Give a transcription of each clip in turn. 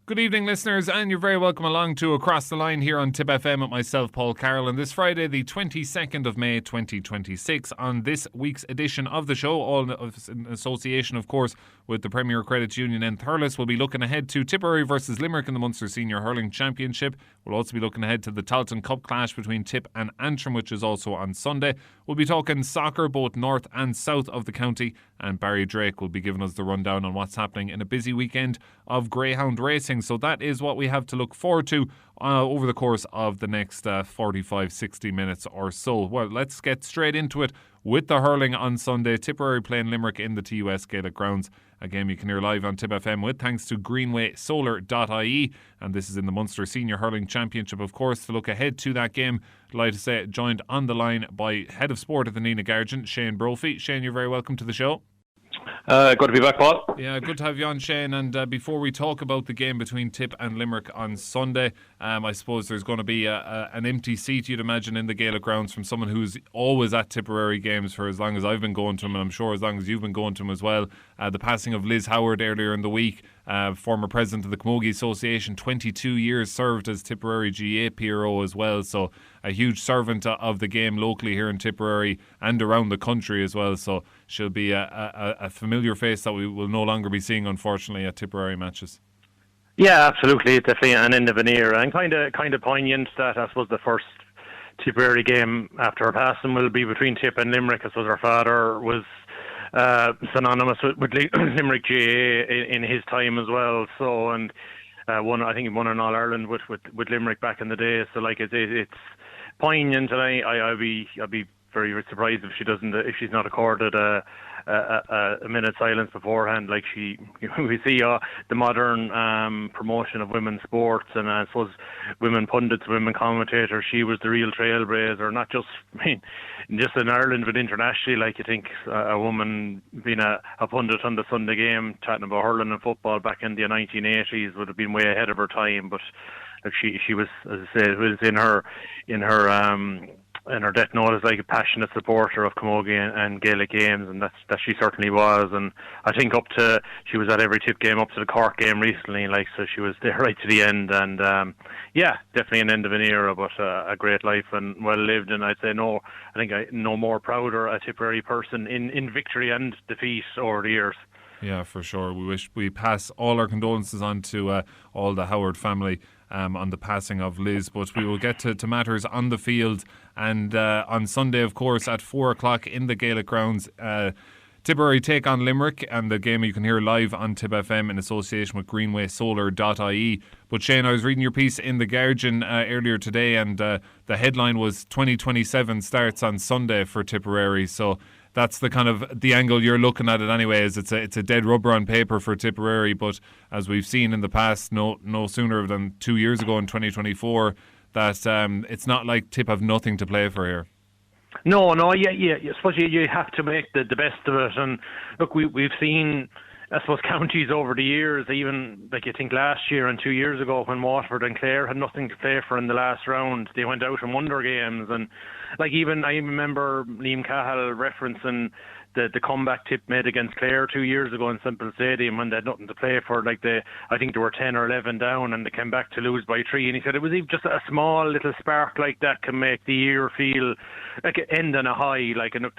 Good evening, listeners, and you're very welcome along to Across the Line here on Tipp FM with myself, Paul Carroll, and this Friday, the 22nd of May 2026. On this week's edition of the show, all in association, of course, with the Premier Credit Union and Thurles, we'll be looking ahead to Tipperary versus Limerick in the Munster Senior Hurling Championship. We'll also be looking ahead to the Tailteann Cup clash between Tipp and Antrim, which is also on Sunday. We'll be talking soccer, both north and south of the county, and Bary Drake will be giving us the rundown on what's happening in a busy weekend of Greyhound racing. So that is what we have to look forward to over the course of the next 45-60 minutes or so. Well, let's get straight into it with the hurling on Sunday. Tipperary playing Limerick in the TUS Gaelic grounds. A game you can hear live on Tipp FM with thanks to greenwaysolar.ie, and this is in the Munster Senior Hurling Championship, of course. To look ahead to that game, I'd like to say joined on the line by Head of Sport at the Nenagh Guardian, Shane Brophy. Shane, you're very welcome to the show. Good to be back, Paul. Yeah, good to have you on, Shane. And before we talk about the game between Tipp and Limerick on Sunday, I suppose there's going to be an empty seat, you'd imagine, in the Gaelic grounds from someone who's always at Tipperary games for as long as I've been going to them, and I'm sure as long as you've been going to them as well. The passing of Liz Howard earlier in the week, former president of the Camogie Association, 22 years served as Tipperary GA PRO as well, so a huge servant of the game locally here in Tipperary and around the country as well. So she'll be a familiar face that we will no longer be seeing, unfortunately, at Tipperary matches. Yeah, absolutely. It's definitely an end of an era, and kind of poignant that I suppose the first Tipperary game after her passing will be between Tipp and Limerick. I suppose her father was synonymous with Limerick GA in his time as well. So, and I think he won an All Ireland with Limerick back in the day. So, like it's poignant, and I'd be very surprised if she's not accorded a minute's silence beforehand. Like we see the modern promotion of women's sports, and I suppose women pundits, women commentators. She was the real trailblazer, not just just in Ireland, but internationally. Like, you think a woman being a pundit on the Sunday game, chatting about hurling and football back in the 1980s would have been way ahead of her time. But like she was, as I said, was in her death note as like a passionate supporter of Camogie and Gaelic games, and that she certainly was. And I think she was at every Tipp game up to the Cork game recently, like, so she was there right to the end. And yeah, definitely an end of an era, but a great life and well lived. And I'd say I think no more prouder a Tipperary person in victory and defeat over the years. Yeah, for sure. We pass all our condolences on to all the Howard family on the passing of Liz, but we will get to matters on the field. And on Sunday, of course, at 4 o'clock in the Gaelic grounds, Tipperary take on Limerick, and the game you can hear live on Tipp FM in association with greenwaysolar.ie. But Shane, I was reading your piece in The Guardian earlier today, and the headline was 2027 starts on Sunday for Tipperary. So that's the kind of the angle you're looking at it anyway. Is it's a dead rubber on paper for Tipperary, but as we've seen in the past, no sooner than 2 years ago in 2024, that it's not like Tipp have nothing to play for here. No, yeah. I suppose you have to make the best of it. And look, we've seen, I suppose, counties over the years, even like you think last year and 2 years ago when Waterford and Clare had nothing to play for in the last round, they went out and won their games. And like I remember Liam Cahill referencing the comeback Tipp made against Clare 2 years ago in Simple Stadium when they had nothing to play for. Like I think they were 10 or 11 down and they came back to lose by 3. And he said it was even just a small little spark like that can make the year feel like an end on a high. Like, and look,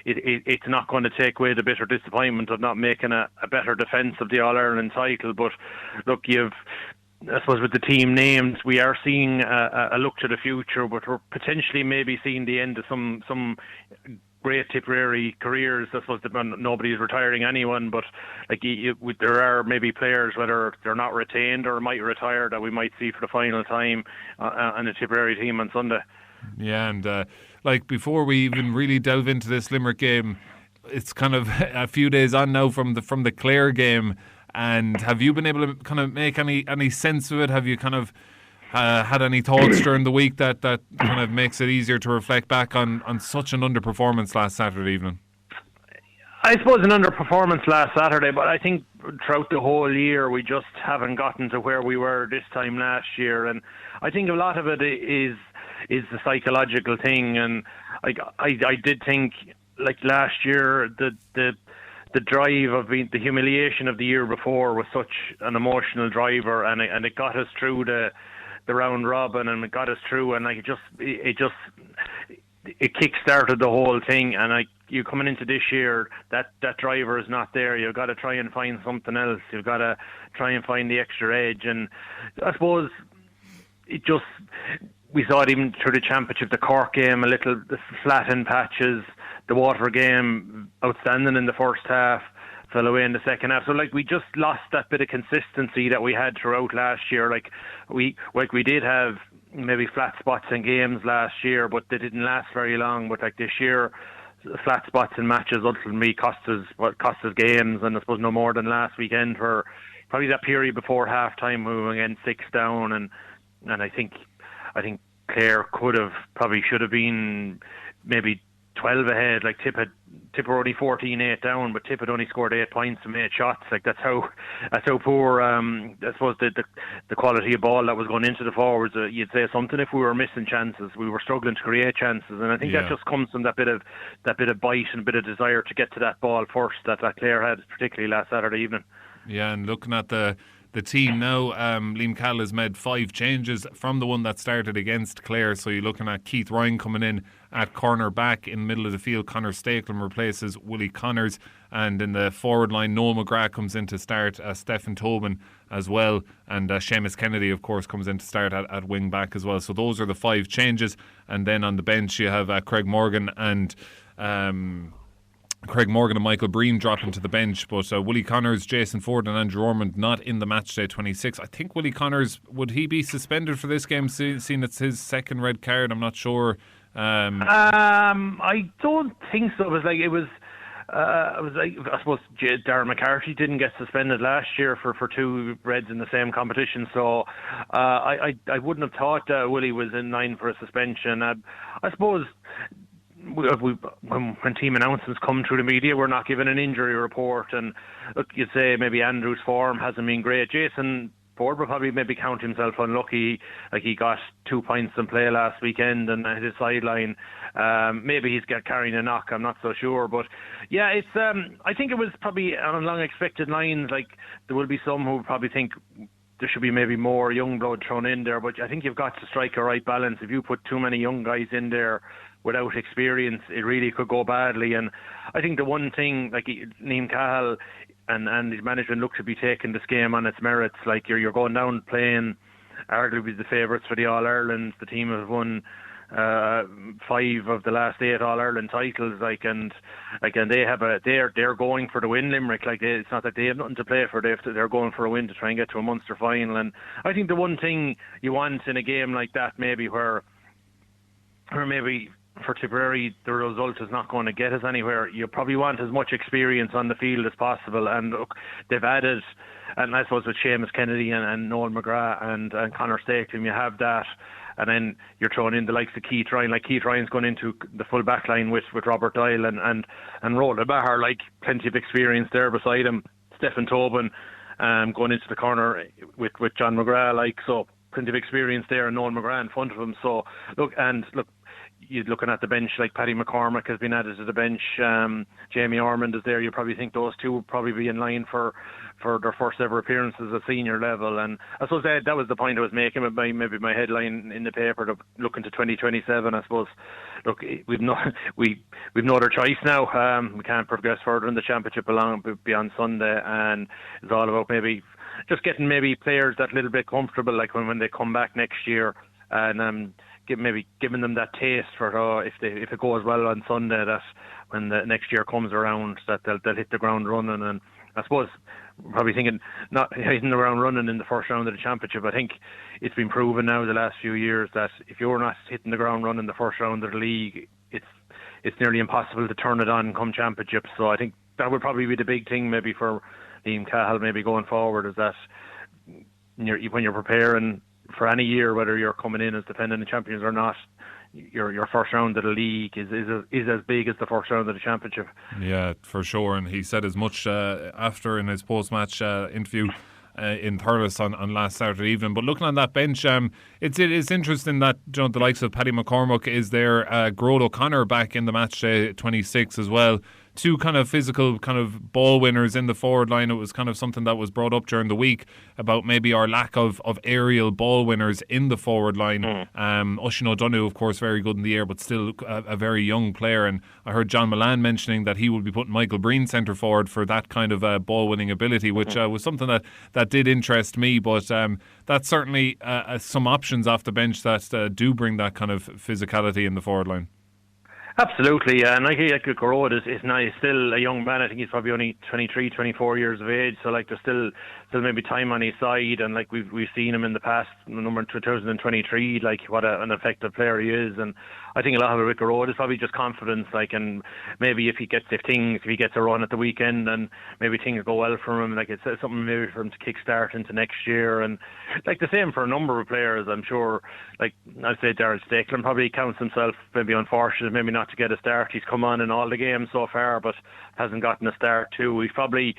it's not going to take away the bitter disappointment of not making a better defence of the All Ireland title. But look, I suppose with the team names, we are seeing a look to the future, but we're potentially maybe seeing the end of some great Tipperary careers. I suppose nobody's retiring anyone, but like there are maybe players, whether they're not retained or might retire, that we might see for the final time on the Tipperary team on Sunday. Yeah, and like before we even really delve into this Limerick game, it's kind of a few days on now from the Clare game. And have you been able to kind of make any sense of it? Have you kind of had any thoughts during the week that kind of makes it easier to reflect back on such an underperformance last Saturday evening? I suppose an underperformance last Saturday, but I think throughout the whole year we just haven't gotten to where we were this time last year. And I think a lot of it is the psychological thing. And I did think, like last year, the the drive of the humiliation of the year before was such an emotional driver, and it got us through the round robin, and it got us through, and like it kick-started the whole thing. And like, you coming into this year, that driver is not there. You've got to try and find something else. You've got to try and find the extra edge. And I suppose we saw it even through the championship, the Cork game, a little flat in patches, the Waterford game, outstanding in the first half, fell away in the second half. So like, we just lost that bit of consistency that we had throughout last year. Like we did have maybe flat spots in games last year, but they didn't last very long. But like this year, flat spots in matches ultimately cost us games, and I suppose no more than last weekend, for probably that period before half time when we were again 6 down, and I think Clare should have been maybe 12 ahead. Like Tipp were only 14-8 down, but Tipp had only scored 8 points from 8 shots. Like that's how poor. I suppose the quality of ball that was going into the forwards. You'd say something if we were missing chances. We were struggling to create chances, and I think that just comes from that bit of bite and a bit of desire to get to that ball first that Clare had, particularly last Saturday evening. Yeah, and looking at the team now, Liam Cahill has made 5 changes from the one that started against Clare. So you're looking at Keith Ryan coming in at corner back. In the middle of the field, Conor Stakelum replaces Willie Connors, and in the forward line, Noel McGrath comes in to start, Stephen Tobin as well, and Seamus Kennedy of course comes in to start at wing back as well. So those are the 5 changes. And then on the bench you have Craig Morgan and Michael Breen dropping to the bench, but Willie Connors, Jason Ford and Andrew Ormond not in the matchday 26. I think Willie Connors, would he be suspended for this game, seeing it's his second red card? I'm not sure. I don't think so. It was I suppose Darren McCarthy didn't get suspended last year for 2 reds in the same competition, so I wouldn't have thought Willie was in line for a suspension. I suppose when team announcements come through the media, we're not given an injury report, and look, you'd say maybe Andrew's form hasn't been great. Jason Ford will probably maybe count himself unlucky. Like, he got 2 points in play last weekend and hit his sideline. Maybe he's carrying a knock, I'm not so sure. But yeah, it's I think it was probably on long expected lines. Like, there will be some who probably think there should be maybe more young blood thrown in there, but I think you've got to strike a right balance. If you put too many young guys in there without experience, it really could go badly. And I think the one thing, like, Liam Cahill and his management look to be taking this game on its merits. Like, you're going down playing arguably the favourites for the All-Ireland. The team have won 5 of the last 8 All-Ireland titles, and they're going for the win, Limerick. Like, it's not that they have nothing to play for. They're going for a win to try and get to a Munster final. And I think the one thing you want in a game like that, maybe where maybe for Tipperary the result is not going to get us anywhere, you probably want as much experience on the field as possible. And look, they've added, and I suppose with Seamus Kennedy and Noel McGrath and Conor Stakelum, you have that. And then you're throwing in the likes of Keith Ryan. Like, Keith Ryan's going into the full back line with Robert Doyle and Roland Bahar, like, plenty of experience there beside him. Stephen Tobin going into the corner with John McGrath, like, so plenty of experience there, and Noel McGrath in front of him. So look, you're looking at the bench, like Paddy McCormack has been added to the bench, Jamie Ormond is there. You probably think those two will probably be in line for their first ever appearances at senior level. And I suppose that was the point I was making with my headline in the paper, looking to 2027. I suppose, look, we've no other choice now. We can't progress further in the championship beyond Sunday, and it's all about maybe just getting maybe players that little bit comfortable, like when they come back next year, and giving them that taste for if it goes well on Sunday, that when the next year comes around, that they'll hit the ground running. And I suppose we're probably thinking not hitting the ground running in the first round of the championship. I think it's been proven now the last few years that if you're not hitting the ground running in the first round of the league, it's nearly impossible to turn it on come championship. So I think that would probably be the big thing maybe for Liam Cahill maybe going forward, is that when you're preparing for any year, whether you're coming in as defending the champions or not, your first round of the league is as big as the first round of the championship. Yeah, for sure. And he said as much after in his post-match interview in Thurles on last Saturday evening. But looking on that bench, it's interesting that the likes of Paddy McCormack is there, Gerard O'Connor back in the match day 26 as well. two kind of physical kind of ball winners in the forward line. It was kind of something that was brought up during the week about maybe our lack of aerial ball winners in the forward line. Oisin O'Donoghue, of course, very good in the air, but still a very young player. And I heard John Milan mentioning that he would be putting Michael Breen centre forward for that kind of ball winning ability, which was something that did interest me. But that's certainly some options off the bench that do bring that kind of physicality in the forward line. Absolutely, and like Garrod is now still a young man. I think he's probably only 23, 24 years of age. So like there's still maybe time on his side, and like we've seen him in the past, number 2023, like what an effective player he is. And I think a lot of it with Garrod is probably just confidence, like, and maybe if he gets a run at the weekend and maybe things go well for him, like it's something maybe for him to kickstart into next year. And like the same for a number of players, I'm sure. Like I'd say Darrell Stakelin probably counts himself maybe unfortunate, maybe not to get a start. He's come on in all the games so far, but hasn't gotten a start too. He probably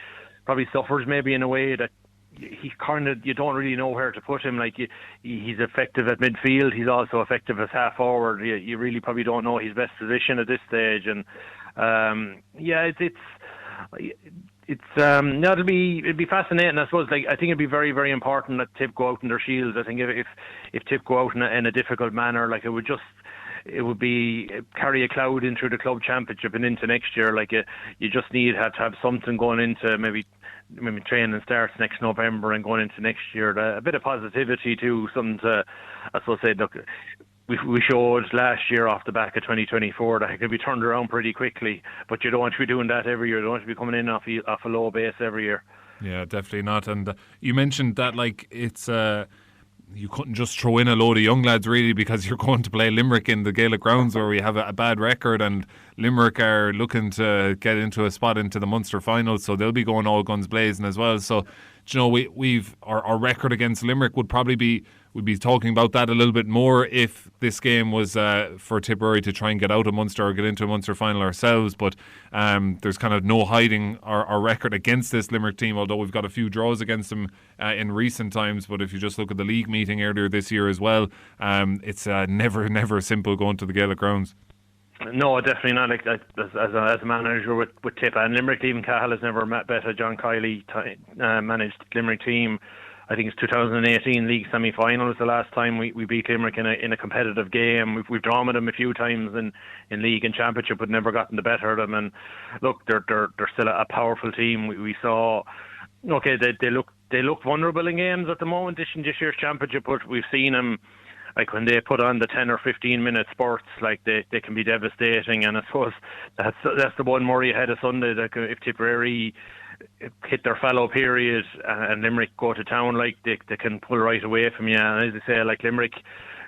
suffers maybe in a way that he kind of, you don't really know where to put him. Like he's effective at midfield. He's also effective as half forward. You really probably don't know his best position at this stage. And it'll be fascinating. I suppose, like, I think it'd be very, very important that Tipp go out in their shields. I think if Tipp go out in a difficult manner, like it would be carry a cloud into the club championship and into next year. Like you just need to have something going into maybe training starts next November and going into next year. A bit of positivity too, something to, I suppose, say, look, we showed last year off the back of 2024 that it could be turned around pretty quickly, but you don't want to be doing that every year. You don't want to be coming in off a low base every year. Yeah, definitely not. And you mentioned that, like, it's you couldn't just throw in a load of young lads really, because you're going to play Limerick in the Gaelic grounds where we have a bad record, and Limerick are looking to get into a spot into the Munster final, so they'll be going all guns blazing as well. So, you know, we've our record against Limerick would probably be, we'd be talking about that a little bit more if this game was for Tipperary to try and get out of Munster or get into a Munster final ourselves. But there's kind of no hiding our record against this Limerick team, although we've got a few draws against them in recent times. But if you just look at the league meeting earlier this year as well, it's never simple going to the Gaelic grounds. No, definitely not. Like as a manager with Tipp and Limerick, even Cahill has never bet a John Kiley managed Limerick team. I think it's 2018 league semi-final was the last time we beat Limerick in a competitive game. We've drawn with them a few times in league and championship, but never gotten the better of them. And look, they're still a powerful team. We saw, okay, they look vulnerable in games at the moment this year's championship, but we've seen them. Like when they put on the 10 or 15 minute spurts, like they can be devastating. And I suppose that's the one worry ahead of Sunday, that if Tipperary hit their fallow period and Limerick go to town, like they can pull right away from you. And as I say, like Limerick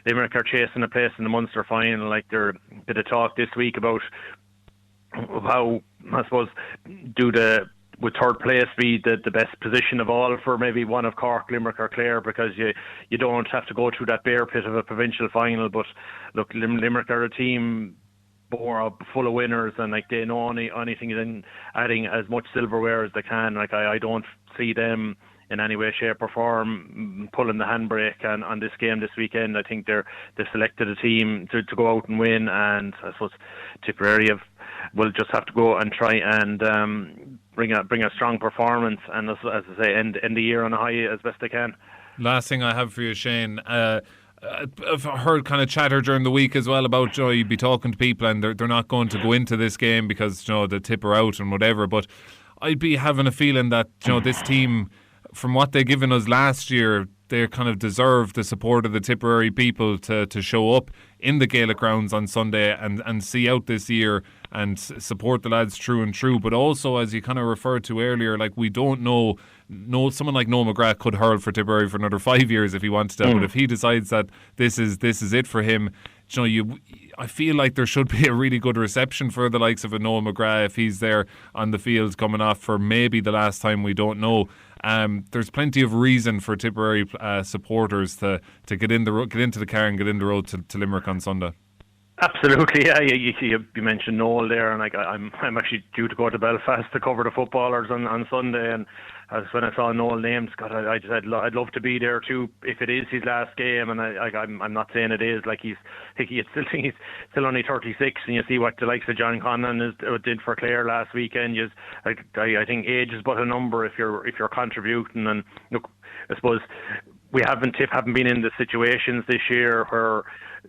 are chasing a place in the Munster final. Like there's a bit of talk this week about how, I suppose, would third place be the best position of all for maybe one of Cork, Limerick or Clare, because you don't have to go through that bear pit of a provincial final. But look, Limerick are a team full of winners, and like they know anything in adding as much silverware as they can. Like I don't see them in any way, shape or form pulling the handbrake on this game this weekend. I think they've selected a team to go out and win, and I suppose Tipperary will just have to go and try and bring a strong performance, and as I say, end the year on a high as best they can. Last thing I have for you, Shane. I've heard kind of chatter during the week as well about, you know, you'd be talking to people and they're not going to go into this game because, you know, the Tipp are out and whatever. But I'd be having a feeling that, you know, this team, from what they've given us last year, they kind of deserve the support of the Tipperary people to show up in the Gaelic grounds on Sunday and see out this year and support the lads true and true. But also, as you kind of referred to earlier, like we don't know someone like Noah McGrath could hurl for Tipperary for another 5 years if he wanted to. But if he decides that this is it for him, you know, I feel like there should be a really good reception for the likes of a Noah McGrath if he's there on the field coming off for maybe the last time, we don't know. There's plenty of reason for Tipperary supporters to get into the car and get in the road to Limerick on Sunday. Absolutely, yeah. You mentioned Noel there, and like I'm actually due to go to Belfast to cover the footballers on Sunday, and as when I saw Noel names, God, I'd love to be there too if it is his last game. And I'm not saying it is. Like he's still only 36, and you see what the likes of John Conlon did for Clare last weekend. I think age is but a number if you're contributing. And look, I suppose Tipp haven't been in the situations this year where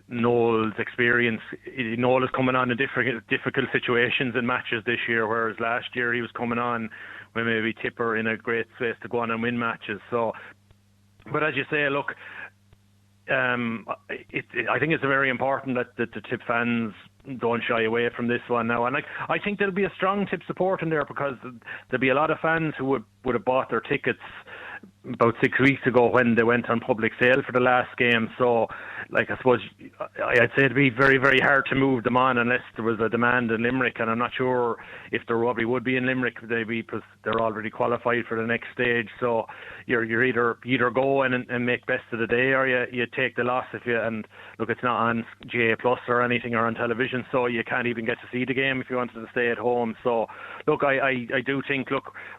Noel's experience. Noel is coming on in difficult situations in matches this year, whereas last year he was coming on when maybe Tipp are in a great space to go on and win matches. So, but as you say, look, I think it's very important that the Tipp fans don't shy away from this one now. And I think there'll be a strong Tipp support in there, because there'll be a lot of fans who would have bought their tickets about 6 weeks ago when they went on public sale for the last game. So, I suppose I'd say it'd be very, very hard to move them on unless there was a demand in Limerick, and I'm not sure if there probably would be in Limerick, because they're already qualified for the next stage. So you're either go and make best of the day, or you take the loss and look, it's not on GA Plus or anything or on television, so you can't even get to see the game if you wanted to stay at home. So look, I do think,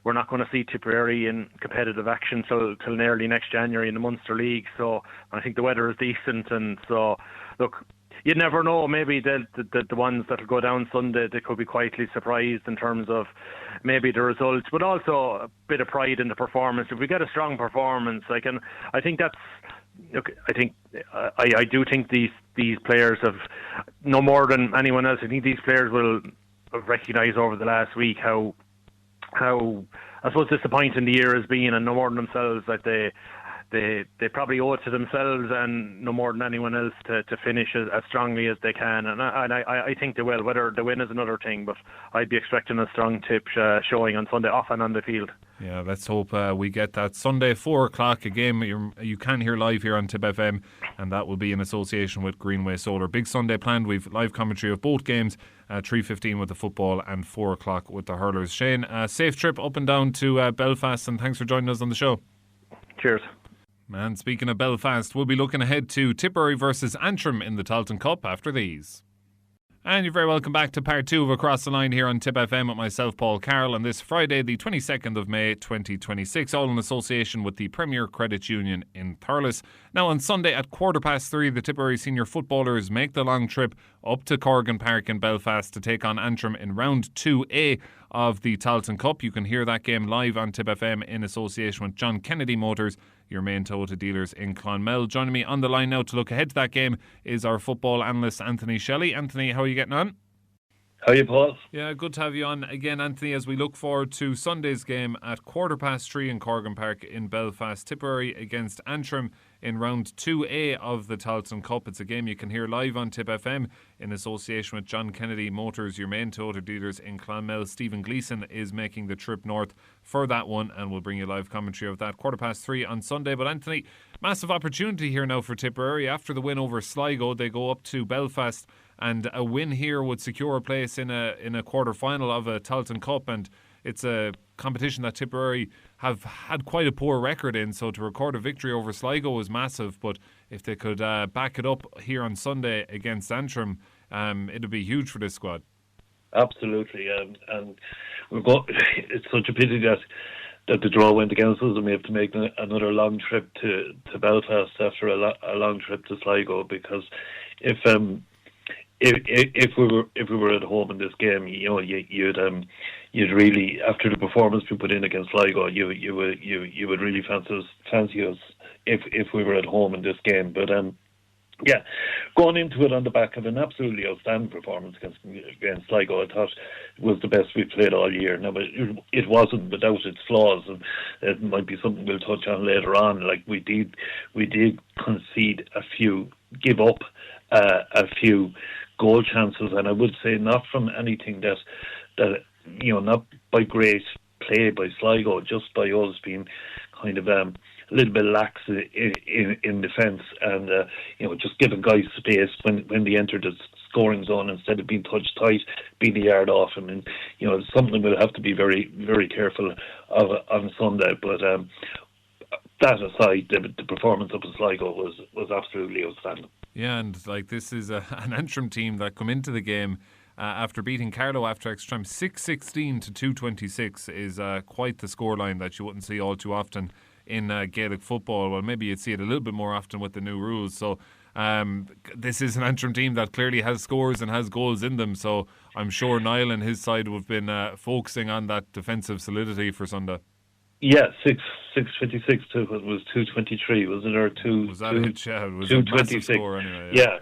we're not going to see Tipperary in competitive action till nearly next January in the Munster League. So I think the weather is decent, and so look, you never know. Maybe the ones that'll go down Sunday, they could be quietly surprised in terms of maybe the results, but also a bit of pride in the performance. If we get a strong performance, I think that's. Look, I do think these players have, no more than anyone else, I think these players will recognise over the last week how I suppose disappointing the year has been, and no more than themselves, that they probably owe it to themselves and no more than anyone else to finish as strongly as they can, and I think they will. Whether they win is another thing, but I'd be expecting a strong Tipp showing on Sunday, off and on the field. Yeah, let's hope we get that Sunday 4 o'clock, a game you can hear live here on Tipp FM, and that will be in association with Greenway Solar. Big Sunday planned. We've live commentary of both games, 3:15 with the football and 4 o'clock with the hurlers. Shane, safe trip up and down to Belfast, and thanks for joining us on the show. Cheers. And speaking of Belfast, we'll be looking ahead to Tipperary versus Antrim in the Tailteann Cup after these. And you're very welcome back to part 2 of Across the Line here on Tipp FM with myself, Paul Carroll, on this Friday, the 22nd of May 2026, all in association with the Premier Credit Union in Thurles. Now on Sunday at 3:15, the Tipperary senior footballers make the long trip up to Corgan Park in Belfast to take on Antrim in round 2A of the Tailteann Cup. You can hear that game live on Tipp FM in association with John Kennedy Motors, your main Toyota dealers in Clonmel. Joining me on the line now to look ahead to that game is our football analyst Anthony Shelly. Anthony, how are you getting on? How are you, Paul? Yeah, good to have you on again, Anthony, as we look forward to Sunday's game at 3:15 in Corgan Park in Belfast. Tipperary against Antrim in round 2A of the Tailteann Cup. It's a game you can hear live on Tipp FM in association with John Kennedy Motors, your main Toyota dealers in Clonmel. Stephen Gleeson is making the trip north for that one, and we'll bring you live commentary of that 3:15 on Sunday. But Anthony, massive opportunity here now for Tipperary. After the win over Sligo, they go up to Belfast, and a win here would secure a place in a quarter-final of a Tailteann Cup, and it's a competition that Tipperary have had quite a poor record in, so to record a victory over Sligo is massive, but if they could back it up here on Sunday against Antrim, it'd be huge for this squad. Absolutely, and it's such a pity that the draw went against us, and we have to make another long trip to Belfast after a long trip to Sligo, because if we were at home in this game, you'd really, after the performance we put in against Sligo, you would really fancy us if we were at home in this game. But yeah, going into it on the back of an absolutely outstanding performance against Sligo, I thought it was the best we played all year. Now, but it wasn't without its flaws, and it might be something we'll touch on later on. Like we did concede give up a few goal chances, and I would say not from anything that not by great play by Sligo, just by us being kind of a little bit lax in defence, and just giving guys space when they enter the scoring zone instead of being touched tight, being a yard off, and it's something we'll have to be very, very careful of on Sunday. But that aside, the performance up in Sligo was absolutely outstanding. Yeah, and this is an Antrim team that come into the game after beating Carlow after extra time 6-16 to 2-26 is quite the scoreline that you wouldn't see all too often in Gaelic football. Well, maybe you'd see it a little bit more often with the new rules. So this is an Antrim team that clearly has scores and has goals in them. So I'm sure Niall and his side have been focusing on that defensive solidity for Sunday. Yeah, 6-26 to it was 2-23, wasn't there? Was that it? Yeah, it was a massive score anyway. Yeah.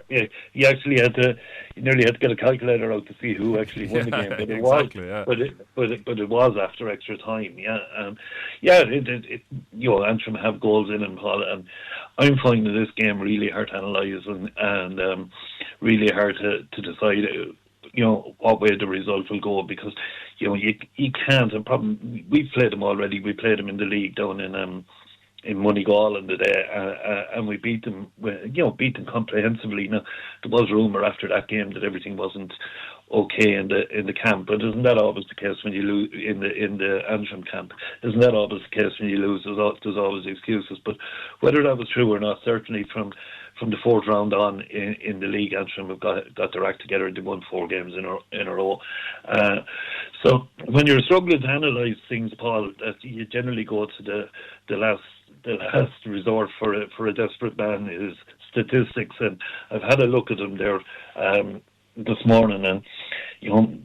You actually you nearly had to get a calculator out to see who actually won the game. But it exactly, but it was after extra time. Yeah, Antrim have goals in them, Paul, and I'm finding this game really hard to analyse and really hard to decide. What way the result will go, because you can't. And probably we've played them already. We played them in the league down in Moneygall in the day, and we beat them. Beat them comprehensively. Now there was rumour after that game that everything wasn't okay in the camp, but isn't that always the case when you lose in the Antrim camp? Isn't that always the case when you lose? There's always excuses. But whether that was true or not, certainly from the fourth round on in the league, Antrim have got their act together. They won 4 games in a row. So when you're struggling to analyse things, Paul, that you generally go to the last resort for a desperate man is statistics, and I've had a look at them there this morning, and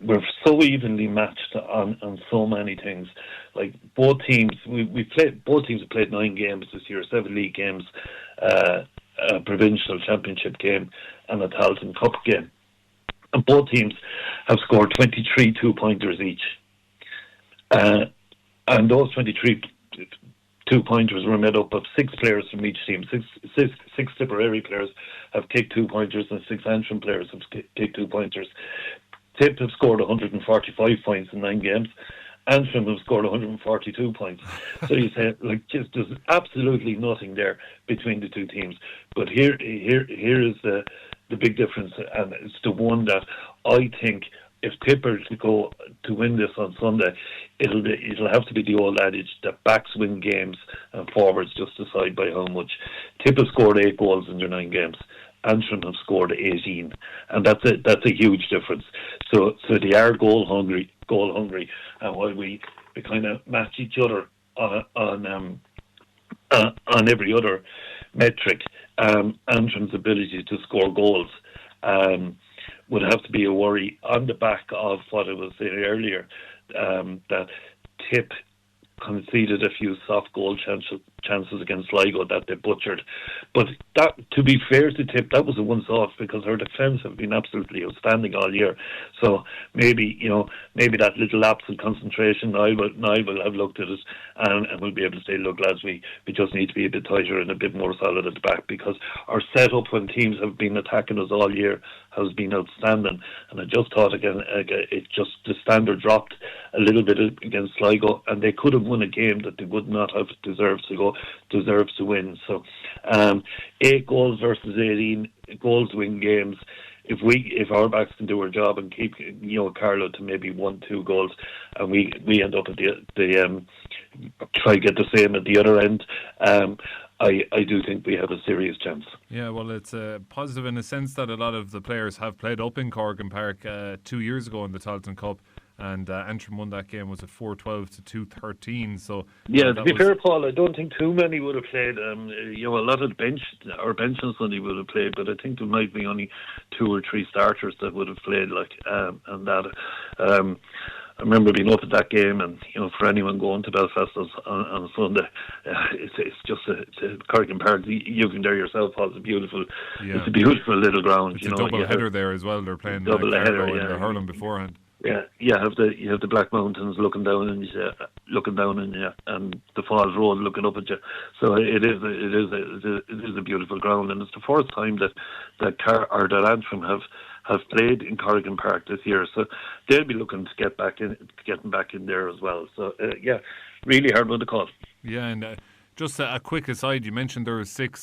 we're so evenly matched on so many things. Like both teams have played 9 games this year, 7 league games, a provincial championship game, and a Tailteann Cup game, and both teams have scored 23 2-pointers each, and those 23 2-pointers were made up of 6 players from each team. Six Tipperary players have kicked 2-pointers, and 6 Antrim players have kicked 2-pointers. Tipp have scored 145 points in 9 games. Antrim have scored 142 points. So you say, just there's absolutely nothing there between the two teams. But here is the big difference, and it's the one that I think, if Tipper to go to win this on Sunday, it'll have to be the old adage that backs win games and forwards just decide by how much. Tipp has scored 8 goals in their 9 games. Antrim have scored 18, and that's a huge difference. So they are goal hungry, and while we kind of match each other on every other metric, Antrim's ability to score goals would have to be a worry on the back of what I was saying earlier, that Tipp conceded a few soft goal chances against Sligo that they butchered. But that, to be fair to Tipp, that was a once-off, because her defence have been absolutely outstanding all year. So maybe that little lapse in concentration, Niall will have looked at it and we'll be able to say, look lads, we just need to be a bit tighter and a bit more solid at the back, because our setup when teams have been attacking us all year has been outstanding. And I just thought again, the standard dropped a little bit against Sligo, and they could have won a game that they would not have deserved to win. So 8 goals versus 18 goals win games. If our backs can do our job and keep Carlow to maybe 1-2 goals, and we end up at the try to get the same at the other end, I do think we have a serious chance. Yeah, well, it's positive in a sense that a lot of the players have played up in Corrigan Park 2 years ago in the Tailteann Cup, and Antrim won that game, was it 4-12 to 2-13. So yeah, to be fair, Paul, I don't think too many would have played. A lot of the bench on Sunday would have played, but I think there might be only 2 or 3 starters that would have played. And that. I remember being up at that game, and for anyone going to Belfast on Sunday, it's just a Corrigan Park. You've been there yourself, Paul. It's a beautiful little ground. It's a double header there as well. They're playing double header, and they're hurling beforehand. Yeah, you have the Black Mountains looking down on you, and the Falls Road looking up at you. So it is a beautiful ground, and it's the first time that Antrim have played in Corrigan Park this year. So they'll be looking to getting back in there as well. So really hard one to call. Yeah, and just a quick aside, you mentioned there were 6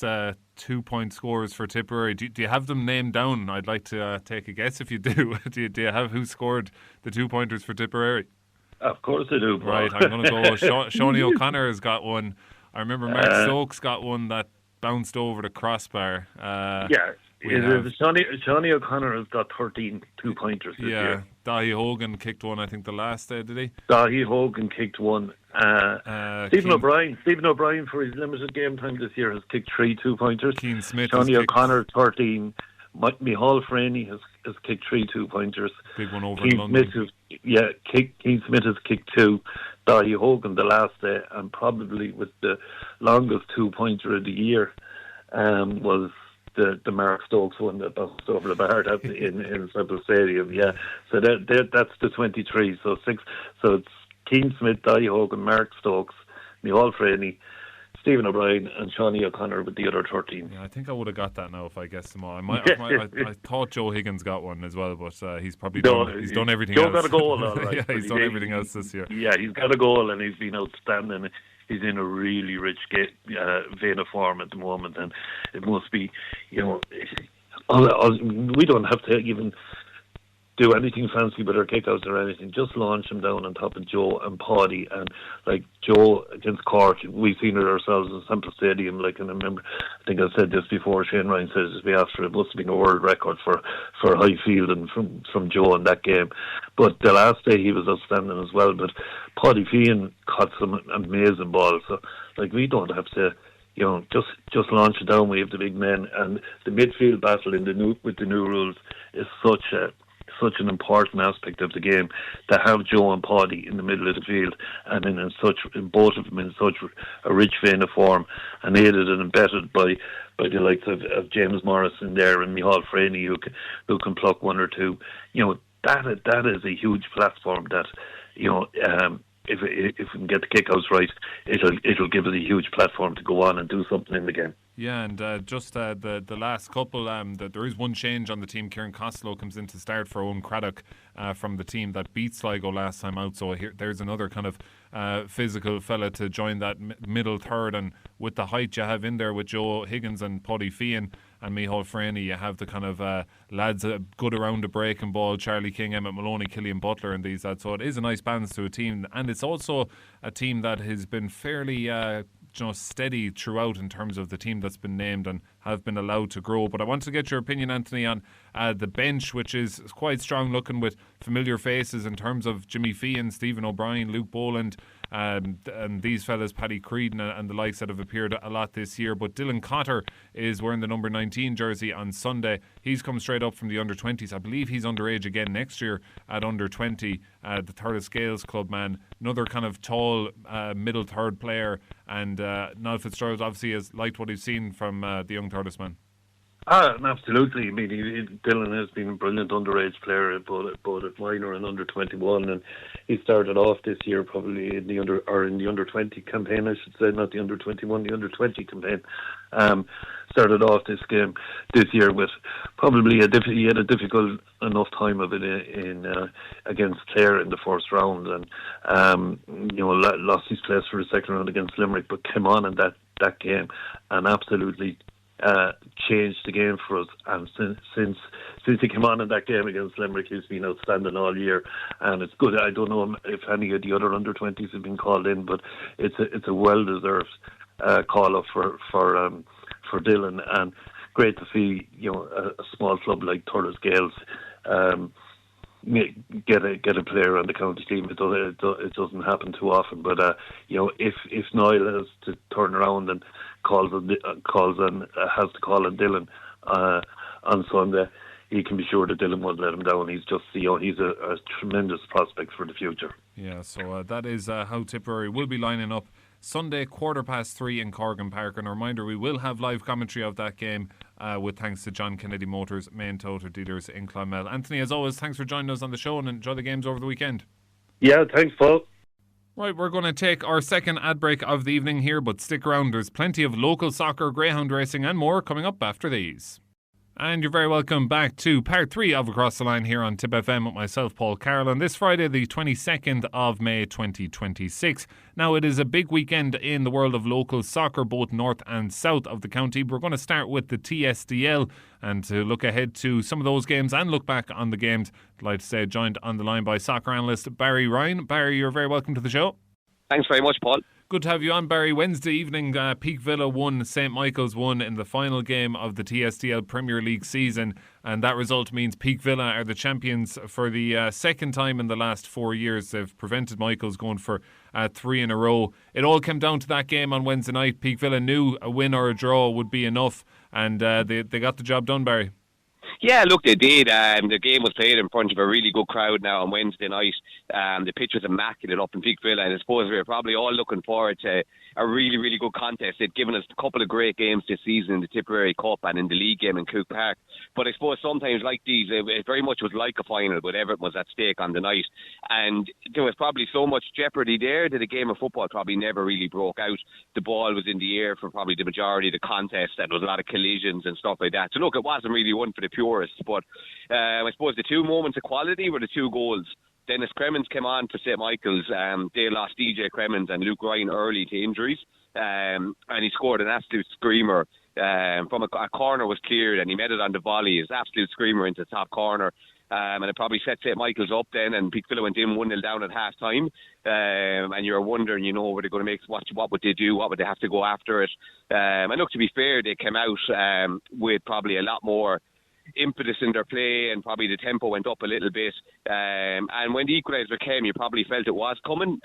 2-point scores for Tipperary. Do you have them named down? I'd like to take a guess if you do. do you have who scored the 2-pointers for Tipperary? Of course I do, Paul. Right, I'm going to go. Shawnee O'Connor has got one. I remember Mark Stokes got one that bounced over the crossbar. Johnny O'Connor has got 13 two-pointers this year. Dahi Hogan kicked one, I think, the last day, did he? Dahi Hogan kicked one. Stephen O'Brien, for his limited game time this year, has kicked 3 two-pointers. Keane Smith Johnny O'Connor, 13. Micheál Freeney has kicked 3 two-pointers. Big one over in London. Keane Smith has kicked 2. Dahi Hogan the last day, and probably with the longest two-pointer of the year was the Mark Stokes one that bounced over the bar in Semple Stadium. Yeah, so that's the 23. So it's Keane Smith, Dahi Hogan, Mark Stokes, Micheál Freeney, Stephen O'Brien and Shawnee O'Connor with the other 13. Yeah, I think I would have got that now if I guessed them all. I thought Joe Higgins got one as well, but he's probably done everything else. Joe got a goal, all right. Yeah, he's done everything else this year. Yeah, he's got a goal and he's been outstanding. He's in a really rich vein of form at the moment, and it must be, we don't have to even do anything fancy with our kickouts or anything. Just launch him down on top of Joe and Paddy. And like Joe against Cork, we've seen it ourselves in Semple Stadium. Like, and I remember, I think I said this before, Shane Ryan said it to me after, it must have been a world record for high fielding from Joe in that game. But the last day he was outstanding as well. But Paddy Feehan caught some amazing balls. So like, we don't have to, just launch it down. We have the big men, and the midfield battle with the new rules is such an important aspect of the game, to have Joe and Paddy in the middle of the field, and in both of them in such a rich vein of form, and aided and abetted by the likes of James Morrison there and Micheál Freeney who can pluck one or two. That is a huge platform that if we can get the kickouts right, it'll give us a huge platform to go on and do something in the game. Yeah, and just the last couple, there is one change on the team. Kieran Costello comes in to start for Owen Craddock from the team that beat Sligo last time out. So there's another kind of physical fella to join that middle third. And with the height you have in there with Joe Higgins and Paddy Feehan and Micheál Freeney, you have the kind of lads good around the breaking ball, Charlie King, Emmett Maloney, Killian Butler and these lads. So it is a nice balance to a team. And it's also a team that has been fairly steady throughout in terms of the team that's been named and have been allowed to grow. But I want to get your opinion, Anthony, on the bench, which is quite strong looking with familiar faces in terms of Jimmy Feehan, Stephen O'Brien, Luke Boland, and these fellas, Paddy Creedon and the likes that have appeared a lot this year. But Dylan Cotter is wearing the number 19 jersey on Sunday. He's come straight up from the under-20s. I believe he's underage again next year at under-20. The Thurles Scales club man, another kind of tall middle third player, and Niall Fitzgerald obviously has liked what he's seen from the young Thurles man. Absolutely. I mean, Dylan has been a brilliant underage player, both at minor and under 21, and he started off this year probably in the under 20 campaign, I should say, not the under 21, the under 20 campaign. Started off this year with probably he had a difficult enough time of it against Clare in the first round, and lost his place for the second round against Limerick, but came on in that game and absolutely changed the game for us. And since he came on in that game against Limerick, he's been outstanding all year, and it's good. I don't know if any of the other under 20s have been called in, but it's a well deserved call up for Dylan, and great to see a small club like Thurles Gales get a player on the county team. It doesn't happen too often, but if Niall has to turn around and has to call on Dylan on Sunday, he can be sure that Dylan won't let him down. He's just he's a tremendous prospect for the future. Yeah, so that is how Tipperary will be lining up Sunday 3:15 in Corgan Park. And a reminder, we will have live commentary of that game with thanks to John Kennedy Motors, main total dealers in Clonmel. Anthony, as always, thanks for joining us on the show, and enjoy the games over the weekend. Yeah, thanks, Paul. Right, we're going to take our second ad break of the evening here, but stick around. There's plenty of local soccer, greyhound racing and more coming up after these. And you're very welcome back to part 3 of Across the Line here on Tipp FM with myself, Paul Carroll, on this Friday, the 22nd of May 2026. Now, it is a big weekend in the world of local soccer, both north and south of the county. We're going to start with the TSDL, and to look ahead to some of those games and look back on the games, I'd like to say joined on the line by soccer analyst Bary Ryan. Bary, you're very welcome to the show. Thanks very much, Paul. Good to have you on, Barry. Wednesday evening, Peak Villa won, St Michael's won in the final game of the TSDL Premier League season, and that result means Peak Villa are the champions for the second time in the last 4 years. They've prevented Michael's going for 3 in a row. It all came down to that game on Wednesday night. Peak Villa knew a win or a draw would be enough, and they got the job done, Barry. Yeah, look, they did. The game was played in front of a really good crowd now on Wednesday night. The pitch was immaculate up in Peak Villa, and I suppose we were probably all looking forward to a really, really good contest. They'd given us a couple of great games this season in the Tipperary Cup and in the league game in Cook Park. But I suppose sometimes like these, it very much was like a final, but everything was at stake on the night. And there was probably so much jeopardy there that a game of football probably never really broke out. The ball was in the air for probably the majority of the contest, and there was a lot of collisions and stuff like that. So look, it wasn't really one for the purists, but I suppose the two moments of quality were the two goals. Dennis Cremens came on for St Michael's. They lost DJ Cremens and Luke Ryan early to injuries, and he scored an absolute screamer. From a corner was cleared, and he met it on the volley. His absolute screamer into the top corner. And it probably set St Michael's up then, and Peak Villa went in 1-0 down at half time. And you're wondering, were they going to make, what would they do? What would they have to go after it? And look, to be fair, they came out with probably a lot more impetus in their play, and probably the tempo went up a little bit. And when the equaliser came, you probably felt it was coming.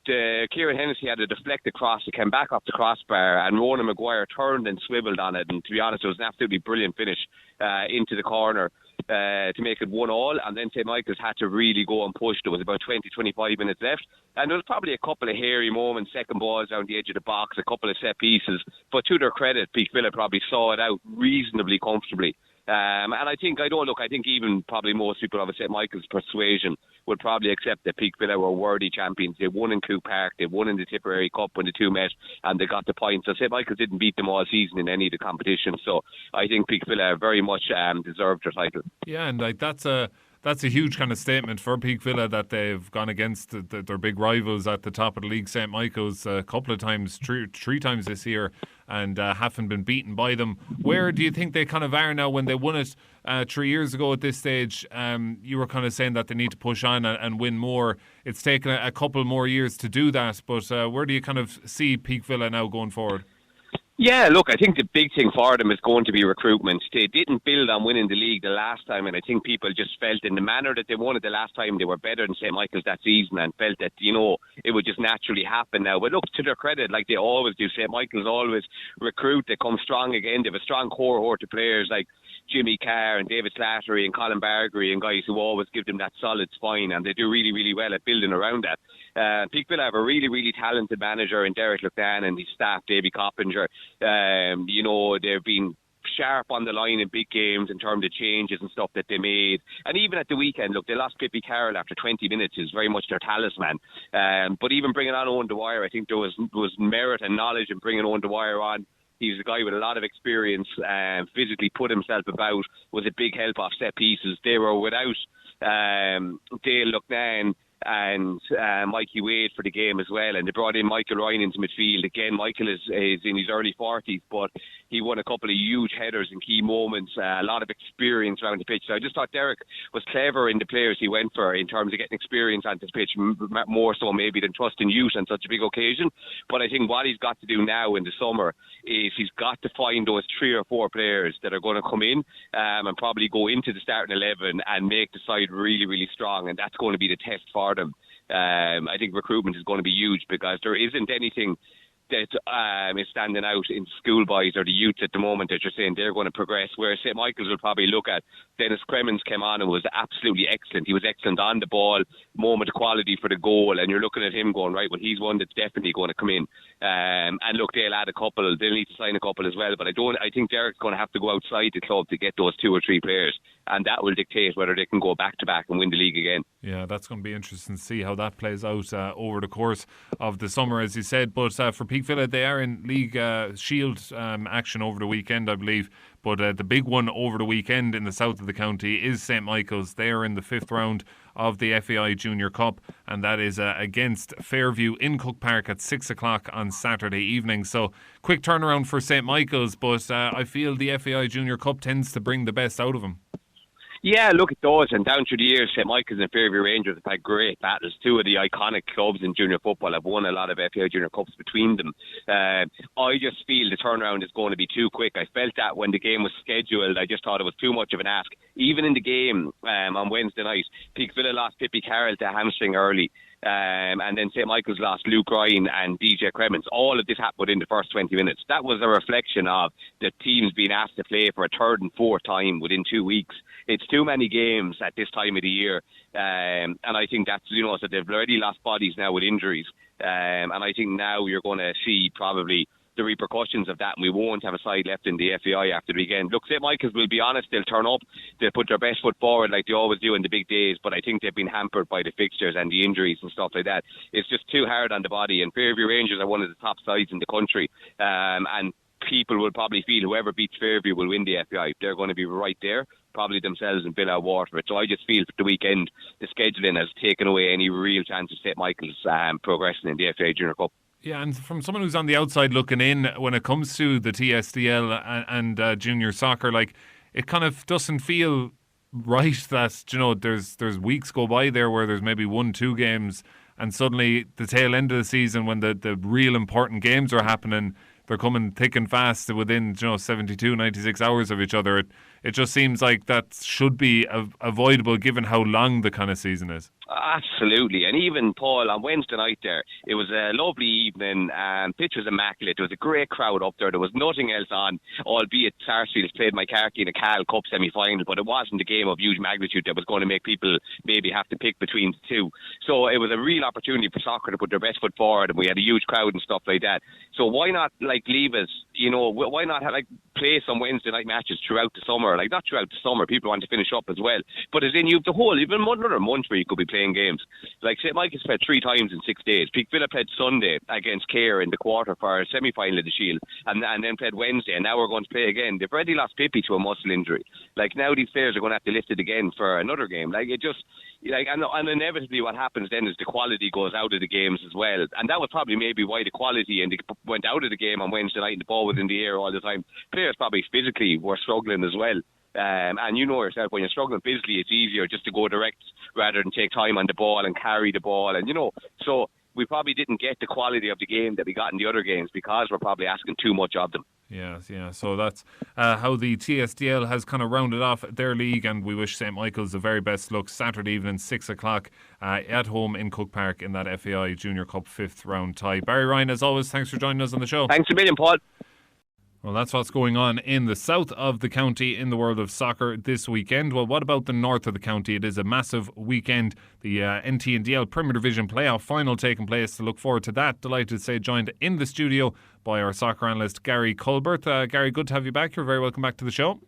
Kieran Hennessy had a deflected cross that came back off the crossbar, and Ronan Maguire turned and swiveled on it, and to be honest, it was an absolutely brilliant finish into the corner to make it 1-1. And then St Michael's had to really go and push. There was about 20-25 minutes left, and there was probably a couple of hairy moments, second balls down the edge of the box, a couple of set pieces, but to their credit, Peak Villa probably saw it out reasonably comfortably. And I think even probably most people of a St Michael's persuasion would probably accept that Peak Villa were worthy champions. They won in Cook Park, they won in the Tipperary Cup when the two met, and they got the points. So St Michael's didn't beat them all season in any of the competitions. So I think Peak Villa very much deserved their title. Yeah, and that's a huge kind of statement for Peak Villa that they've gone against their big rivals at the top of the league, St Michael's, a couple of times, three times this year, and haven't been beaten by them. Where do you think they kind of are now? When they won it 3 years ago at this stage, you were kind of saying that they need to push on and win more. It's taken a couple more years to do that, but where do you kind of see Peak Villa now going forward? Yeah, look, I think the big thing for them is going to be recruitment. They didn't build on winning the league the last time, and I think people just felt in the manner that they won it the last time, they were better than St Michael's that season, and felt that, it would just naturally happen now. But look, to their credit, like they always do, St Michael's always recruit. They come strong again. They have a strong cohort of players like Jimmy Carr and David Slattery and Colin Bargery, and guys who always give them that solid spine, and they do really, really well at building around that. Peak Villa have a really, really talented manager in Derek Luckdan and his staff, Davy Coppinger. They've been sharp on the line in big games in terms of changes and stuff that they made. And even at the weekend, look, they lost Pippi Carroll after 20 minutes, who's very much their talisman. But even bringing on Owen Dwyer, I think there was merit and knowledge in bringing Owen Dwyer on. He's a guy with a lot of experience, physically put himself about, was a big help off set pieces. They were without Dale Lucknan and Mikey Wade for the game as well, and they brought in Michael Ryan into midfield. Again, Michael is in his early 40s, but he won a couple of huge headers in key moments, a lot of experience around the pitch. So I just thought Derek was clever in the players he went for in terms of getting experience onto the pitch, more so maybe than trusting youth on such a big occasion. But I think what he's got to do now in the summer is he's got to find those 3 or 4 players that are going to come in and probably go into the starting 11 and make the side really, really strong, and that's going to be the test for them. I think recruitment is going to be huge, because there isn't anything that is standing out in schoolboys or the youth at the moment that you're saying they're going to progress, whereas St Michael's will probably look at Dennis Cremens came on and was absolutely excellent. He was excellent on the ball, moment of quality for the goal, and you're looking at him going, right, well, he's one that's definitely going to come in. And look, they'll add a couple, they'll need to sign a couple as well, but I think Derek's going to have to go outside the club to get those 2 or 3 players, and that will dictate whether they can go back to back and win the league again. Yeah, that's going to be interesting to see how that plays out over the course of the summer, as you said. But for Peak Villa, they are in League Shield action over the weekend, I believe. But the big one over the weekend in the south of the county is St Michael's. They are in the 5th round of the FAI Junior Cup, and that is against Fairview in Cook Park at 6 o'clock on Saturday evening. So quick turnaround for St Michael's, but I feel the FAI Junior Cup tends to bring the best out of them. Yeah, look, it does. And down through the years, St Michael's and Fairview Rangers have had great battles. Two of the iconic clubs in junior football have won a lot of FAI Junior Cups between them. I just feel the turnaround is going to be too quick. I felt that when the game was scheduled. I just thought it was too much of an ask. Even in the game on Wednesday night, Peakville lost Paul Carroll to hamstring early. And then St Michael's lost Luke Ryan and DJ Cremens. All of this happened within the first 20 minutes. That was a reflection of the teams being asked to play for a third and fourth time within 2 weeks. It's too many games at this time of the year. And I think that's, so they've already lost bodies now with injuries. And I think now you're going to see probably the repercussions of that, and we won't have a side left in the FAI after the weekend. Look, St Michael's, will be honest, they'll turn up, they'll put their best foot forward like they always do in the big days, but I think they've been hampered by the fixtures and the injuries and stuff like that. It's just too hard on the body, and Fairview Rangers are one of the top sides in the country, and people will probably feel whoever beats Fairview will win the FAI. They're going to be right there, probably themselves and Bill Waterford. So I just feel for the weekend, the scheduling has taken away any real chance of St Michael's progressing in the FAI Junior Cup. Yeah, and from someone who's on the outside looking in, when it comes to the TSDL and junior soccer, like, it kind of doesn't feel right that, there's weeks go by there where there's maybe 1-2 games, and suddenly the tail end of the season, when the real important games are happening, they're coming thick and fast within 72, 96 hours of each other. It just seems like that should be avoidable given how long the kind of season is. Absolutely. And even, Paul, on Wednesday night there, it was a lovely evening. Pitch was immaculate. There was a great crowd up there. There was nothing else on, albeit Sarsfield played McCarthy in a Cal Cup semi-final, but it wasn't a game of huge magnitude that was going to make people maybe have to pick between the two. So it was a real opportunity for soccer to put their best foot forward, and we had a huge crowd and stuff like that. So why not leave us, why not play some Wednesday night matches throughout the summer? Not throughout the summer, people want to finish up as well. But as in, you have the whole, even another month where you could be playing games. Like St Michael's played 3 times in 6 days. Peakville played Sunday against Clare in the quarter for a semi-final of the Shield, and then played Wednesday, and now we're going to play again. They've already lost Pippi to a muscle injury. Now these players are going to have to lift it again for another game. And inevitably what happens then is the quality goes out of the games as well. And that was probably maybe why the quality went out of the game on Wednesday night, and the ball was in the air all the time. Players probably physically were struggling as well. And you know yourself, when you're struggling physically, it's easier just to go direct rather than take time on the ball and carry the ball. And, so we probably didn't get the quality of the game that we got in the other games because we're probably asking too much of them. Yeah. So that's how the TSDL has kind of rounded off their league, and we wish St Michael's the very best luck Saturday evening, 6 o'clock at home in Cook Park in that FAI Junior Cup 5th round tie. Bary Ryan, as always, thanks for joining us on the show. Thanks a million, Paul. Well, that's what's going on in the south of the county in the world of soccer this weekend. Well, what about the north of the county? It is a massive weekend. The NT&DL Premier Division playoff final taking place. To look forward to that. Delighted to say joined in the studio by our soccer analyst Gary Culbert. Gary, good to have you back. You're very welcome back to the show.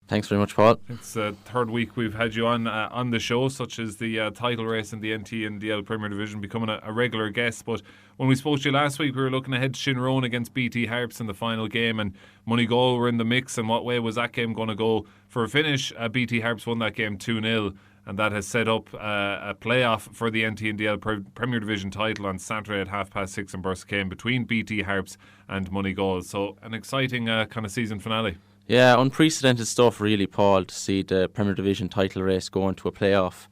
Thanks very much, Paul. It's the third week we've had you on the show, such as the title race in the NT&DL Premier Division, becoming a regular guest. But when we spoke to you last week, we were looking ahead to Shinrone against BT Harps in the final game, and Moneygall were in the mix. And what way was that game going to go? For a finish, BT Harps won that game 2-0, and that has set up a playoff for the NT&DL Premier Division title on Saturday at 6:30 in Borskane between BT Harps and Moneygall. So an exciting kind of season finale. Yeah, unprecedented stuff really, Paul, to see the Premier Division title race go into a playoff.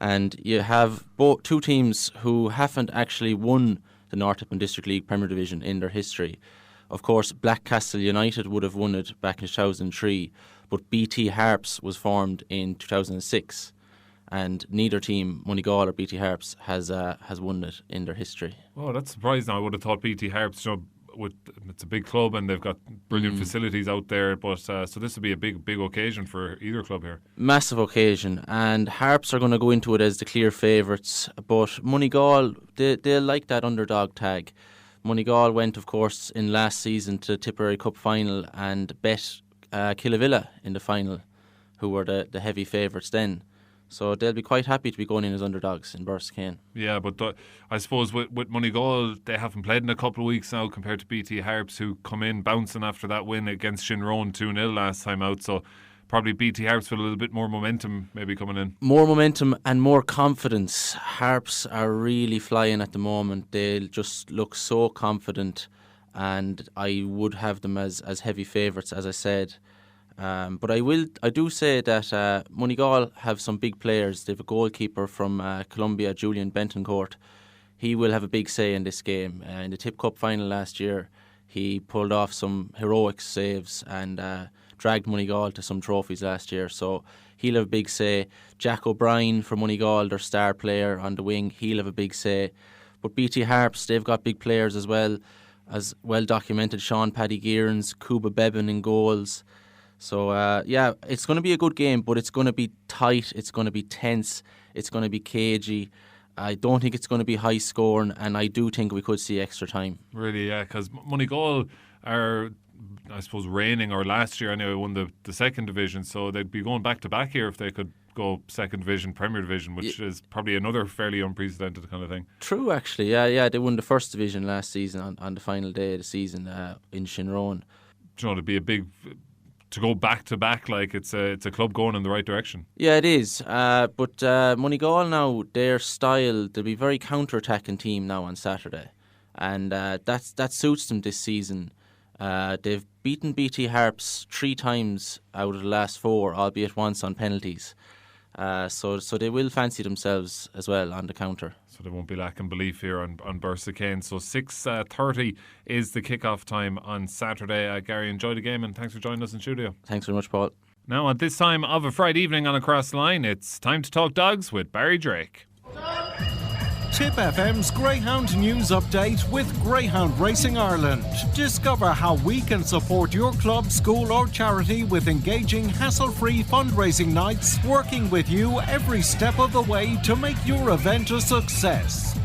And you have two teams who haven't actually won the North Tipperary District League Premier Division in their history. Of course, Blackcastle United would have won it back in 2003, but BT Harps was formed in 2006. And neither team, Moneygall or BT Harps, has won it in their history. Oh, that's surprising. I would have thought BT Harps, it's a big club and they've got brilliant facilities out there, but so this would be a big occasion for either club here. Massive occasion, and Harps are going to go into it as the clear favourites, but Moneygall, they'll like that underdog tag. Moneygall went, of course, in last season to the Tipperary Cup final and bet Killavilla in the final, who were the heavy favourites then. So they'll be quite happy to be going in as underdogs in Borskane. Yeah, but I suppose with Moneygall, they haven't played in a couple of weeks now compared to BT Harps, who come in bouncing after that win against Shinrone 2-0 last time out. So probably BT Harps with a little bit more momentum maybe coming in. More momentum and more confidence. Harps are really flying at the moment. They just look so confident, and I would have them as heavy favourites, as I said. But I do say that Moneygall have some big players. They have a goalkeeper from Columbia, Julian Bentoncourt. He will have a big say in this game. In the Tipp Cup final last year, he pulled off some heroic saves and dragged Moneygall to some trophies last year. So he'll have a big say. Jack O'Brien from Moneygall, their star player on the wing, he'll have a big say. But BT Harps, they've got big players as well documented. Sean Paddy Gearns, Cuba Bevan in goals. So, it's going to be a good game, but it's going to be tight, it's going to be tense, it's going to be cagey. I don't think it's going to be high scoring, and I do think we could see extra time. Really, yeah, because Moneygall are, I suppose, reigning, or last year anyway, won the second division, so they'd be going back to back here if they could go second division, Premier Division, which is probably another fairly unprecedented kind of thing. True, actually, yeah, they won the first division last season on the final day of the season in Shinrone. You know, it'd be a big... to go back to back, like it's a club going in the right direction. Yeah, it is. But Moneygall now, their style, they'll be a very counter-attacking team now on Saturday, and that suits them this season. They've beaten BT Harps 3 times out of the last 4, albeit once on penalties. So they will fancy themselves as well on the counter. So they won't be lacking belief here on Bursakane. So 6:30 is the kick-off time on Saturday. Gary, enjoy the game and thanks for joining us in studio. Thanks very much, Paul. Now at this time of a Friday evening on Across the Line, it's time to talk dogs with Bary Drake. Tipp FM's Greyhound News Update with Greyhound Racing Ireland. Discover how we can support your club, school or charity with engaging, hassle-free fundraising nights, working with you every step of the way to make your event a success.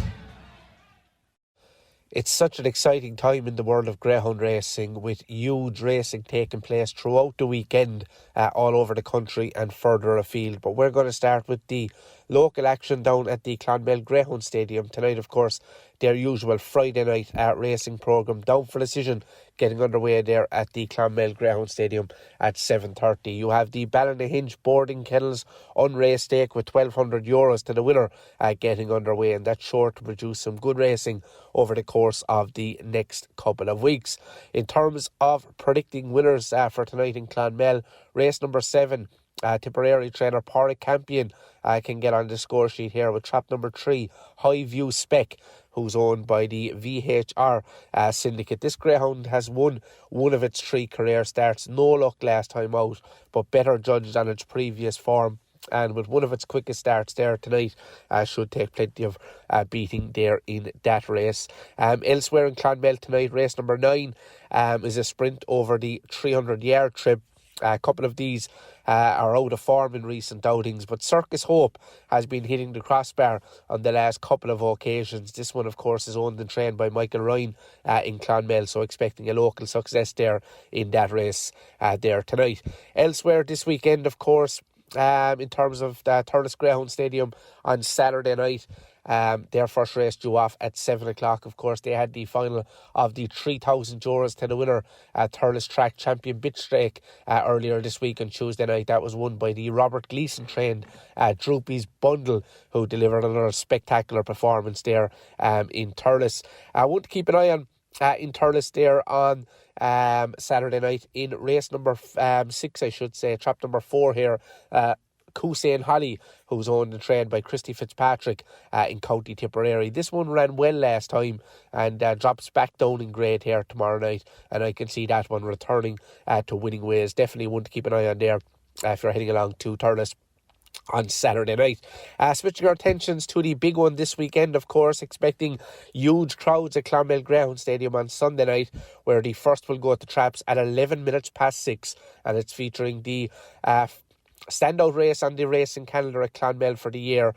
It's such an exciting time in the world of greyhound racing, with huge racing taking place throughout the weekend all over the country and further afield. But we're going to start with the local action down at the Clonmel Greyhound Stadium tonight. Of course, their usual Friday night racing programme down for decision getting underway there at the Clonmel Greyhound Stadium at 7:30. You have the Ballynahinch Boarding Kennels unraced stake with €1,200 to the winner getting underway, and that's sure to produce some good racing over the course of the next couple of weeks. In terms of predicting winners for tonight in Clonmel, race number 7, Tipperary trainer Pádraig Campion can get on the score sheet here with trap number 3, High View Spec, who's owned by the VHR syndicate. This greyhound has won one of its 3 career starts. No luck last time out, but better judged on its previous form. And with one of its quickest starts there tonight, should take plenty of beating there in that race. Elsewhere in Clonmel tonight, race number 9 is a sprint over the 300-yard trip. A couple of these are out of form in recent outings, but Circus Hope has been hitting the crossbar on the last couple of occasions. This one, of course, is owned and trained by Michael Ryan in Clonmel, so expecting a local success there in that race there tonight. Elsewhere this weekend, of course, in terms of the Thurles Greyhound Stadium on Saturday night, their first race due off at 7 o'clock. Of course, they had the final of the €3,000 to the winner, Thurles Track champion Bary Drake, earlier this week on Tuesday night. That was won by the Robert Gleeson trained Droopy's Bundle, who delivered another spectacular performance there in Thurles. I want to keep an eye on in Thurles there on Saturday night in race number 6, I should say, trap number 4 here. Cusane Holly, who's owned and trained by Christy Fitzpatrick in County Tipperary. This one ran well last time and drops back down in grade here tomorrow night, and I can see that one returning to winning ways. Definitely one to keep an eye on there if you're heading along to Thurles on Saturday night. Switching our attentions to the big one this weekend, of course, expecting huge crowds at Clonmel Greyhound Stadium on Sunday night, where the first will go to traps at 11 minutes past 6, and it's featuring the standout race on the racing calendar at Clonmel for the year,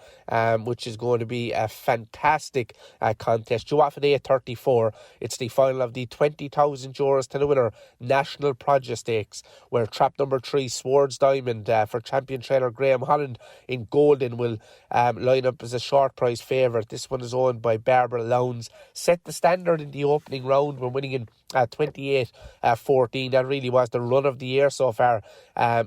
which is going to be a fantastic contest. Due off at 8:34, it's the final of the €20,000 to the winner National Produce Stakes, where trap number 3, Swords Diamond, for champion trainer Graham Holland in Golden, will line up as a short price favourite. This one is owned by Barbara Lowndes. Set the standard in the opening round when winning in 28-14. That really was the run of the year so far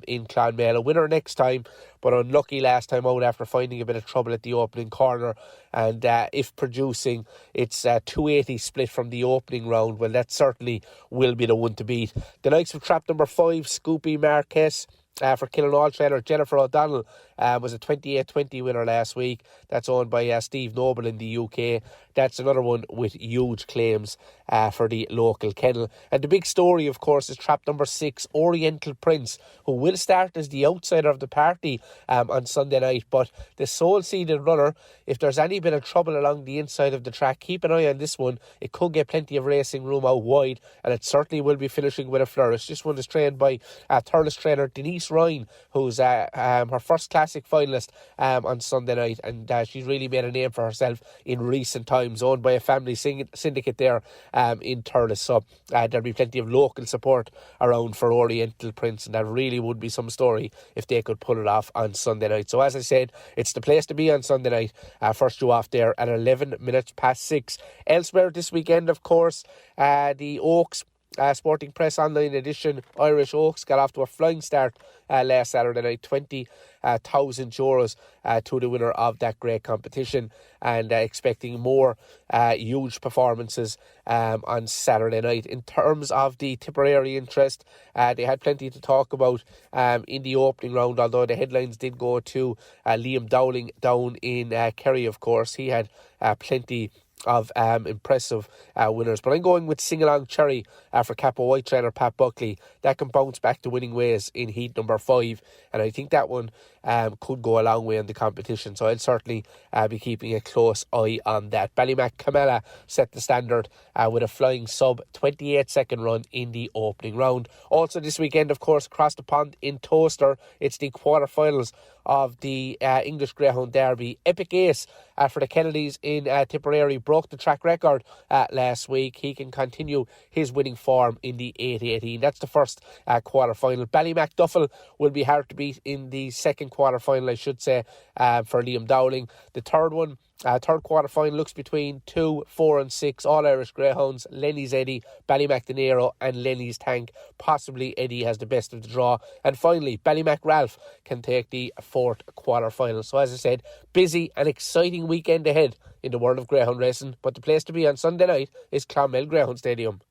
in Clonmel. A winner next time, but unlucky last time out after finding a bit of trouble at the opening corner. And if producing, it's 280 split from the opening round. Well, that certainly will be the one to beat. The likes of trap number 5, Scoopy Marquez, for Killinall trainer Jennifer O'Donnell, was a 28-20 winner last week. That's owned by Steve Noble in the UK. That's another one with huge claims for the local kennel. And the big story, of course, is trap number 6, Oriental Prince, who will start as the outsider of the party on Sunday night. But the sole-seeded runner, if there's any bit of trouble along the inside of the track, keep an eye on this one. It could get plenty of racing room out wide, and it certainly will be finishing with a flourish. This one is trained by Thurles trainer Denise Ryan, who's her first classic finalist on Sunday night, and she's really made a name for herself in recent times, owned by a family syndicate there in Thurles. So there'll be plenty of local support around for Oriental Prince, and that really would be some story if they could pull it off on Sunday night. So as I said, it's the place to be on Sunday night. First due off there at 11 minutes past 6. Elsewhere this weekend, of course, the Oaks Sporting Press Online edition, Irish Oaks, got off to a flying start last Saturday night, 20,000 euros to the winner of that great competition, and expecting more huge performances on Saturday night. In terms of the Tipperary interest, they had plenty to talk about in the opening round, although the headlines did go to Liam Dowling down in Kerry, of course. He had plenty of impressive winners, but I'm going with Sing Along Cherry for Capo White trainer Pat Buckley. That can bounce back to winning ways in heat number 5, and I think that one could go a long way in the competition, so I'll certainly be keeping a close eye on that. Ballymac Camella set the standard with a flying sub 28-second run in the opening round. Also this weekend, of course, across the pond in Toaster, it's the quarterfinals of the English Greyhound Derby. Epic Ace for the Kennedys in Tipperary broke the track record last week. He can continue his winning form in the 8-18. That's the first quarter-final. Ballymac Duffel will be hard to beat in the second quarter-final, I should say, for Liam Dowling. The third one, third quarter-final, looks between 2, 4 and 6 All-Irish Greyhounds, Lenny's Eddie, Ballymac De Niro and Lenny's Tank. Possibly Eddie has the best of the draw. And finally, Ballymac Ralph can take the fourth quarter-final. So as I said, busy and exciting weekend ahead in the world of greyhound racing, but the place to be on Sunday night is Clonmel Greyhound Stadium.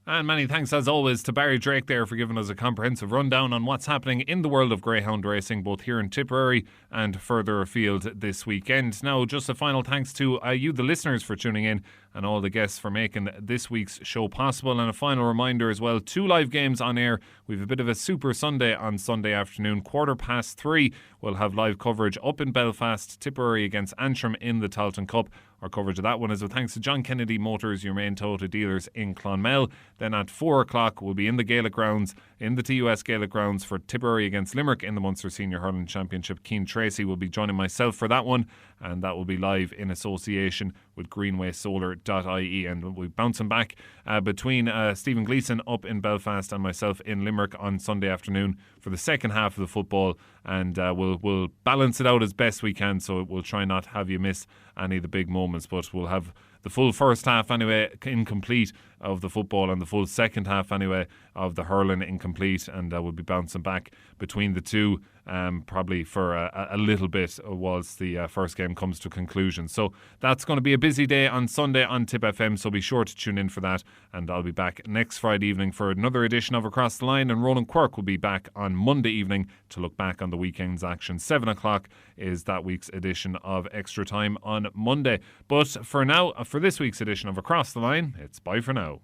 And many thanks, as always, to Bary Drake there for giving us a comprehensive rundown on what's happening in the world of greyhound racing, both here in Tipperary and further afield this weekend. Now, just a final thanks to you, the listeners, for tuning in, and all the guests for making this week's show possible. And a final reminder as well, 2 live games on air. We have a bit of a Super Sunday on Sunday afternoon. 3:15, we'll have live coverage up in Belfast, Tipperary against Antrim in the Tailteann Cup. Our coverage of that one is with thanks to John Kennedy Motors, your main Toyota dealers in Clonmel. Then at 4 o'clock, we'll be in the Gaelic grounds, in the TUS Gaelic grounds for Tipperary against Limerick in the Munster Senior Hurling Championship. Keane Tracy will be joining myself for that one, and that will be live in association with greenwaysolar.ie. And we'll be bouncing back between Stephen Gleeson up in Belfast and myself in Limerick on Sunday afternoon for the second half of the football, and we'll balance it out as best we can, so we'll try not have you miss any of the big moments, but we'll have the full first half anyway incomplete of the football and the full second half anyway of the hurling incomplete, and we'll be bouncing back between the two probably for a little bit whilst the first game comes to conclusion. So that's going to be a busy day on Sunday on Tipp FM, so be sure to tune in for that, and I'll be back next Friday evening for another edition of Across the Line, and Ronan Quirk will be back on Monday evening to look back on the weekend's action. 7 o'clock is that week's edition of Extra Time on Monday. But for now, for this week's edition of Across the Line, it's bye for now.